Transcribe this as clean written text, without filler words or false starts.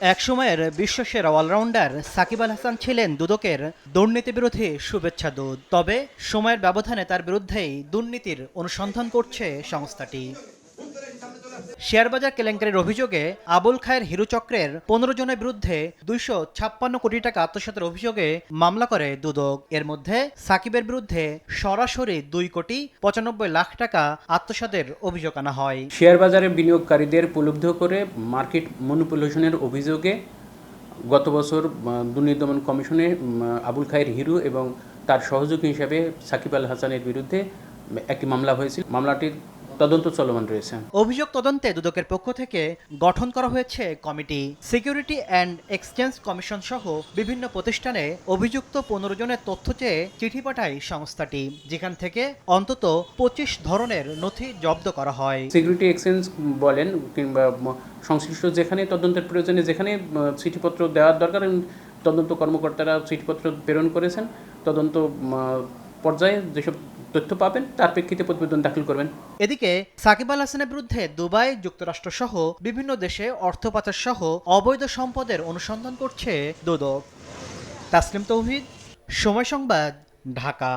একসময়ের বিশ্বসেরা অলরাউন্ডার সাকিব আল হাসান ছিলেন দুদকের দুর্নীতিবিরোধী শুভেচ্ছা দূত। তবে সময়ের ব্যবধানে তার বিরুদ্ধেই দুর্নীতির অনুসন্ধান করছে সংস্থাটি। শেয়ারবাজার কেলেঙ্কারির অভিযোগে আবুল খায়ের হিরু চক্রের ১৫ জনের বিরুদ্ধে ২৫৬ কোটি টাকা আত্মসাতের অভিযোগে মামলা করে দুদক। এর মধ্যে সাকিবের বিরুদ্ধে সরাসরি ২,৯৫,০০,০০০ টাকা আত্মসাতের অভিযোগ আনা হয়। শেয়ার বাজারে বিনিয়োগকারীদের প্রলুব্ধ করে মার্কেট ম্যানিপুলেশনের অভিযোগে গত বছর দুর্নীতি দমন কমিশনে আবুল খায়ের হিরু এবং তার সহযোগী হিসেবে সাকিব আল হাসানের বিরুদ্ধে একটি মামলা হয়েছিল। মামলাটির তদন্ত চলমান রয়েছে। অভিযোগ তদন্তে দুদকের পক্ষ থেকে গঠন করা হয়েছে committee. Security and exchange commission সহ বিভিন্ন প্রতিষ্ঠানে অভিযুক্ত ১৫ জনের তথ্য চেয়ে চিঠি পাঠায় সংস্থাটি, যেখান থেকে অন্তত ২৫ ধরনের নথি জব্দ করা হয়। সিকিউরিটি এক্সচেঞ্জ বলেন কিংবা সংশ্লিষ্ট যেখানে তদন্তের প্রয়োজনে যেখানে চিঠিপত্র দেওয়ার দরকার, তদন্ত কর্মকর্তারা চিঠিপত্র প্রেরণ করেছেন। তদন্ত পর্যায়ে যেসব তথ্য পাবেন তার প্রেক্ষিতে প্রতিবেদন দাখিল করবেন। এদিকে সাকিব আল হাসানের বিরুদ্ধে দুবাই, যুক্তরাষ্ট্র সহ বিভিন্ন দেশে অর্থ পাচার সহ অবৈধ সম্পদের অনুসন্ধান করছে দুদক। তাসলিম তৌহিদ, সময় সংবাদ, ঢাকা।